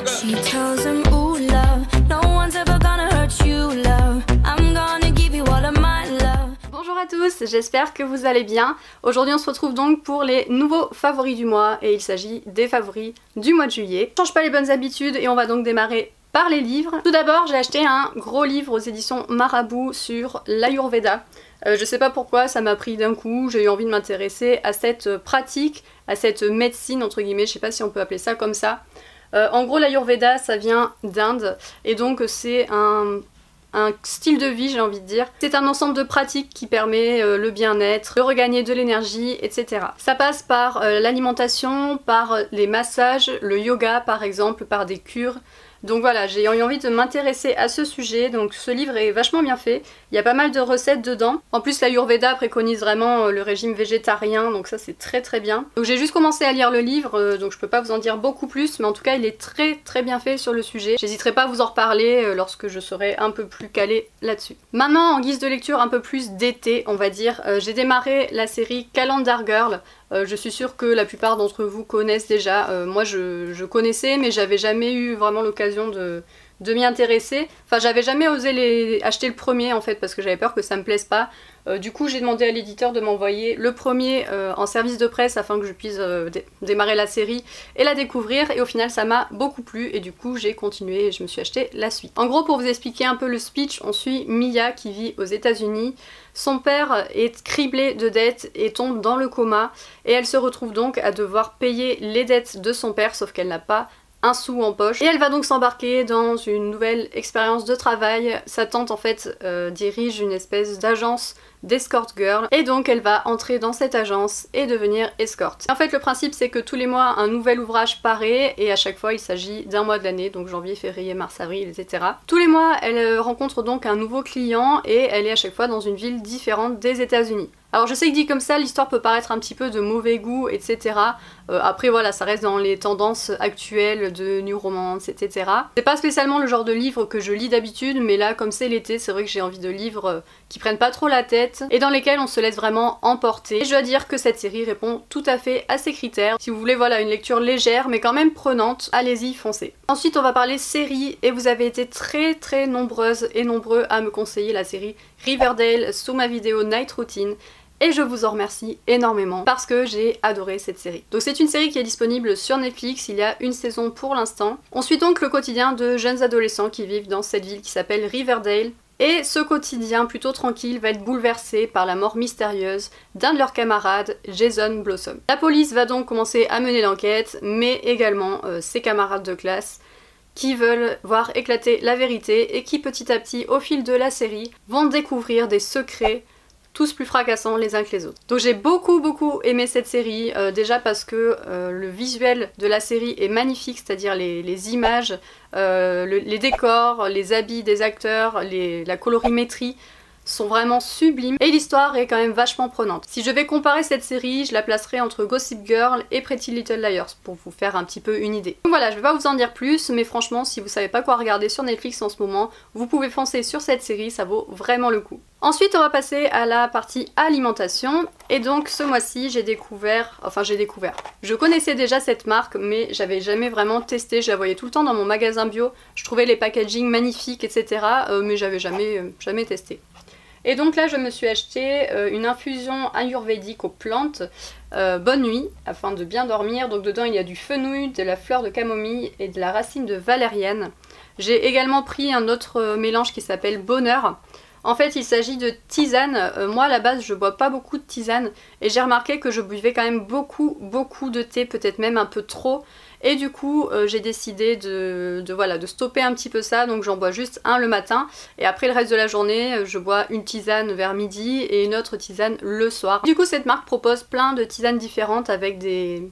She tells him, ooh, love, no one's ever gonna hurt you, love. I'm gonna give you all of my love. Bonjour à tous, j'espère que vous allez bien. Aujourd'hui on se retrouve donc pour les nouveaux favoris du mois et il s'agit des favoris du mois de juillet. On change pas les bonnes habitudes et on va donc démarrer par les livres. Tout d'abord j'ai acheté un gros livre aux éditions Marabout sur l'Ayurveda. Je sais pas pourquoi, ça m'a pris d'un coup, j'ai eu envie de m'intéresser à cette pratique, à cette médecine entre guillemets, je sais pas si on peut appeler ça comme ça. En gros l'Ayurveda ça vient d'Inde et donc c'est un style de vie, j'ai envie de dire. C'est un ensemble de pratiques qui permet le bien-être, de regagner de l'énergie, etc. Ça passe par l'alimentation, par les massages, le yoga par exemple, par des cures. Donc voilà, j'ai eu envie de m'intéresser à ce sujet, donc ce livre est vachement bien fait. Il y a pas mal de recettes dedans. En plus l'Ayurveda préconise vraiment le régime végétarien, donc ça c'est très très bien. Donc j'ai juste commencé à lire le livre, donc je peux pas vous en dire beaucoup plus, mais en tout cas il est très très bien fait sur le sujet. J'hésiterai pas à vous en reparler lorsque je serai un peu plus calée là-dessus. Maintenant en guise de lecture un peu plus d'été, on va dire, j'ai démarré la série Calendar Girl. Je suis sûre que la plupart d'entre vous connaissent déjà. Moi je connaissais mais j'avais jamais eu vraiment l'occasion de m'y intéresser. Enfin j'avais jamais osé acheter le premier en fait parce que j'avais peur que ça me plaise pas. Du coup j'ai demandé à l'éditeur de m'envoyer le premier en service de presse afin que je puisse démarrer la série et la découvrir et au final ça m'a beaucoup plu et du coup j'ai continué et je me suis acheté la suite. En gros pour vous expliquer un peu le speech, on suit Mia qui vit aux États-Unis. Son père est criblé de dettes et tombe dans le coma et elle se retrouve donc à devoir payer les dettes de son père sauf qu'elle n'a pas un sou en poche. Et elle va donc s'embarquer dans une nouvelle expérience de travail. Sa tante en fait dirige une espèce d'agence d'escort girl et donc elle va entrer dans cette agence et devenir escorte. En fait le principe c'est que tous les mois un nouvel ouvrage paraît et à chaque fois il s'agit d'un mois de l'année, donc janvier, février, mars, avril, etc. Tous les mois elle rencontre donc un nouveau client et elle est à chaque fois dans une ville différente des États-Unis. Alors je sais que dit comme ça l'histoire peut paraître un petit peu de mauvais goût, etc. Après voilà, ça reste dans les tendances actuelles de New Romance, etc. C'est pas spécialement le genre de livre que je lis d'habitude, mais là comme c'est l'été, c'est vrai que j'ai envie de livres qui prennent pas trop la tête et dans lesquels on se laisse vraiment emporter. Et je dois dire que cette série répond tout à fait à ces critères. Si vous voulez voilà une lecture légère mais quand même prenante, allez-y, foncez. Ensuite on va parler série et vous avez été très très nombreuses et nombreux à me conseiller la série Riverdale sous ma vidéo Night Routine. Et je vous en remercie énormément parce que j'ai adoré cette série. Donc c'est une série qui est disponible sur Netflix, il y a une saison pour l'instant. On suit donc le quotidien de jeunes adolescents qui vivent dans cette ville qui s'appelle Riverdale. Et ce quotidien plutôt tranquille va être bouleversé par la mort mystérieuse d'un de leurs camarades, Jason Blossom. La police va donc commencer à mener l'enquête, mais également ses camarades de classe qui veulent voir éclater la vérité et qui petit à petit, au fil de la série, vont découvrir des secrets tous plus fracassants les uns que les autres. Donc j'ai beaucoup aimé cette série, déjà parce que le visuel de la série est magnifique, c'est-à-dire les images, les décors, les habits des acteurs, la colorimétrie sont vraiment sublimes et l'histoire est quand même vachement prenante. Si je vais comparer cette série, je la placerai entre Gossip Girl et Pretty Little Liars pour vous faire un petit peu une idée. Donc voilà, je vais pas vous en dire plus, mais franchement si vous savez pas quoi regarder sur Netflix en ce moment, vous pouvez foncer sur cette série, ça vaut vraiment le coup. Ensuite on va passer à la partie alimentation et donc ce mois-ci je connaissais déjà cette marque mais j'avais jamais vraiment testé, je la voyais tout le temps dans mon magasin bio, je trouvais les packaging magnifiques etc. Mais j'avais jamais testé. Et donc là je me suis acheté une infusion ayurvédique aux plantes Bonne Nuit afin de bien dormir. Donc dedans il y a du fenouil, de la fleur de camomille et de la racine de valériane. J'ai également pris un autre mélange qui s'appelle Bonheur. En fait il s'agit de tisane. Moi à la base je bois pas beaucoup de tisane et j'ai remarqué que je buvais quand même beaucoup de thé, peut-être même un peu trop. Et du coup j'ai décidé de stopper un petit peu ça, donc j'en bois juste un le matin et après le reste de la journée je bois une tisane vers midi et une autre tisane le soir. Du coup cette marque propose plein de tisanes différentes avec des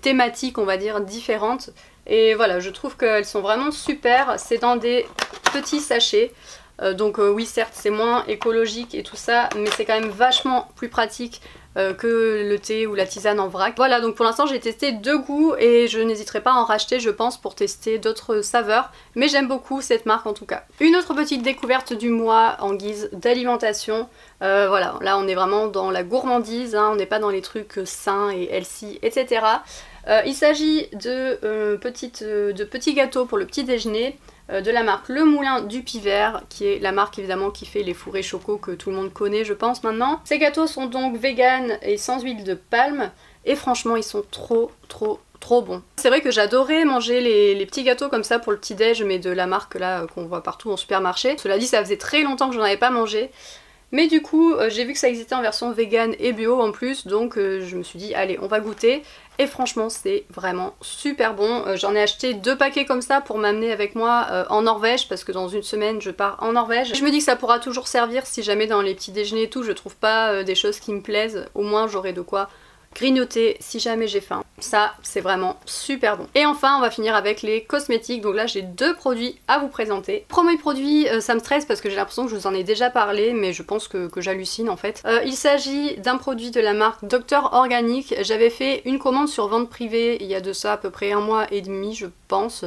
thématiques on va dire différentes et voilà, je trouve qu'elles sont vraiment super. C'est dans des petits sachets. Donc oui certes c'est moins écologique et tout ça mais c'est quand même vachement plus pratique que le thé ou la tisane en vrac. Voilà, donc pour l'instant j'ai testé deux goûts et je n'hésiterai pas à en racheter je pense pour tester d'autres saveurs, mais j'aime beaucoup cette marque en tout cas. Une autre petite découverte du mois en guise d'alimentation, voilà, là on est vraiment dans la gourmandise, hein, on n'est pas dans les trucs sains et healthy, etc. Il s'agit de petits gâteaux pour le petit déjeuner de la marque Le Moulin du Pivert, qui est la marque évidemment qui fait les fourrés choco que tout le monde connaît je pense maintenant. Ces gâteaux sont donc vegan et sans huile de palme et franchement ils sont trop bon. C'est vrai que j'adorais manger les petits gâteaux comme ça pour le petit déj, mais de la marque là qu'on voit partout en supermarché. Cela dit, ça faisait très longtemps que j'en avais pas mangé. Mais du coup, j'ai vu que ça existait en version vegan et bio en plus, donc je me suis dit allez, on va goûter. Et franchement, c'est vraiment super bon. J'en ai acheté 2 paquets comme ça pour m'amener avec moi en Norvège, parce que dans une semaine, je pars en Norvège. Je me dis que ça pourra toujours servir si jamais dans les petits déjeuners et tout, je trouve pas des choses qui me plaisent. Au moins, j'aurai de quoi grignoter si jamais j'ai faim. Ça, c'est vraiment super bon. Et enfin, on va finir avec les cosmétiques. Donc là, j'ai 2 produits à vous présenter. Premier produit, ça me stresse parce que j'ai l'impression que je vous en ai déjà parlé, mais je pense que j'hallucine en fait. Il s'agit d'un produit de la marque Dr Organic. J'avais fait une commande sur vente privée il y a de ça à peu près 1 mois et demi, je pense.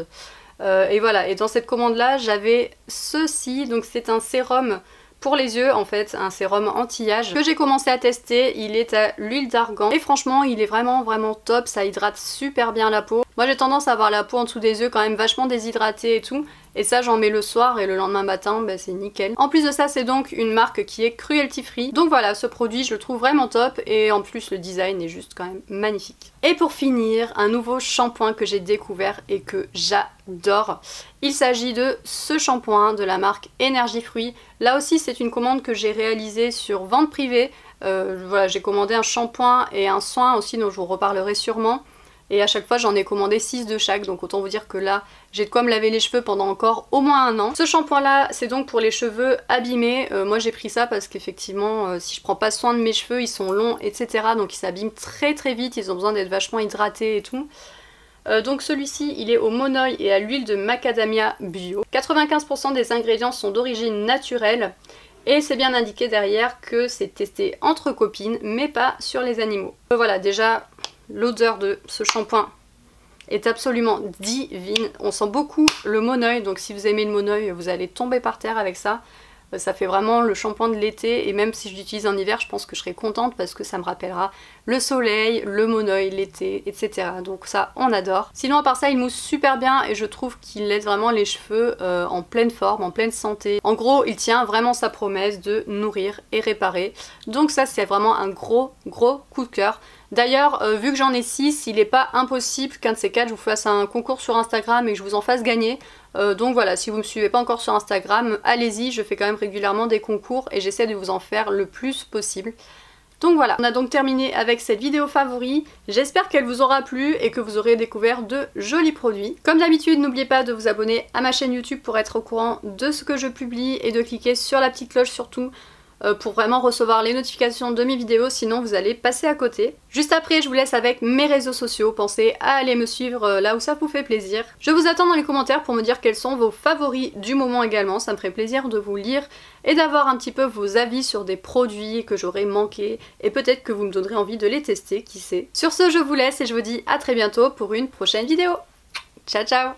Et voilà, et dans cette commande là, j'avais ceci. Donc c'est un sérum pour les yeux en fait, un sérum anti-âge que j'ai commencé à tester. Il est à l'huile d'argan et franchement il est vraiment top, ça hydrate super bien la peau. Moi j'ai tendance à avoir la peau en dessous des yeux quand même vachement déshydratée et tout, et ça j'en mets le soir et le lendemain matin bah, c'est nickel. En plus de ça, c'est donc une marque qui est cruelty free, donc voilà, ce produit je le trouve vraiment top et en plus le design est juste quand même magnifique. Et pour finir, un nouveau shampoing que j'ai découvert et que j'adore. Il s'agit de ce shampoing de la marque Énergie Fruits. Là aussi c'est une commande que j'ai réalisée sur vente privée. Voilà, j'ai commandé un shampoing et un soin aussi dont je vous reparlerai sûrement. Et à chaque fois j'en ai commandé 6 de chaque, donc autant vous dire que là j'ai de quoi me laver les cheveux pendant encore au moins 1 an. Ce shampoing là c'est donc pour les cheveux abîmés. Moi j'ai pris ça parce qu'effectivement si je prends pas soin de mes cheveux ils sont longs etc, donc ils s'abîment très vite, ils ont besoin d'être vachement hydratés et tout. Donc celui-ci il est au monoeil et à l'huile de macadamia bio. 95% des ingrédients sont d'origine naturelle. Et c'est bien indiqué derrière que c'est testé entre copines mais pas sur les animaux. Voilà, déjà l'odeur de ce shampoing est absolument divine. On sent beaucoup le monoeil, donc si vous aimez le monoeil vous allez tomber par terre avec ça. Ça fait vraiment le shampoing de l'été et même si je l'utilise en hiver je pense que je serai contente parce que ça me rappellera le soleil, le monoeil, l'été, etc. Donc ça on adore. Sinon à part ça il mousse super bien et je trouve qu'il laisse vraiment les cheveux en pleine forme, en pleine santé. En gros il tient vraiment sa promesse de nourrir et réparer. Donc ça c'est vraiment un gros coup de cœur. D'ailleurs, vu que j'en ai 6, il n'est pas impossible qu'un de ces 4 je vous fasse un concours sur Instagram et que je vous en fasse gagner. Donc voilà, si vous ne me suivez pas encore sur Instagram, allez-y, je fais quand même régulièrement des concours et j'essaie de vous en faire le plus possible. Donc voilà, on a donc terminé avec cette vidéo favori. J'espère qu'elle vous aura plu et que vous aurez découvert de jolis produits. Comme d'habitude, n'oubliez pas de vous abonner à ma chaîne YouTube pour être au courant de ce que je publie et de cliquer sur la petite cloche surtout pour vraiment recevoir les notifications de mes vidéos, sinon vous allez passer à côté. Juste après je vous laisse avec mes réseaux sociaux, pensez à aller me suivre là où ça vous fait plaisir. Je vous attends dans les commentaires pour me dire quels sont vos favoris du moment également, ça me ferait plaisir de vous lire et d'avoir un petit peu vos avis sur des produits que j'aurais manqué et peut-être que vous me donnerez envie de les tester, qui sait. Sur ce je vous laisse et je vous dis à très bientôt pour une prochaine vidéo. Ciao ciao.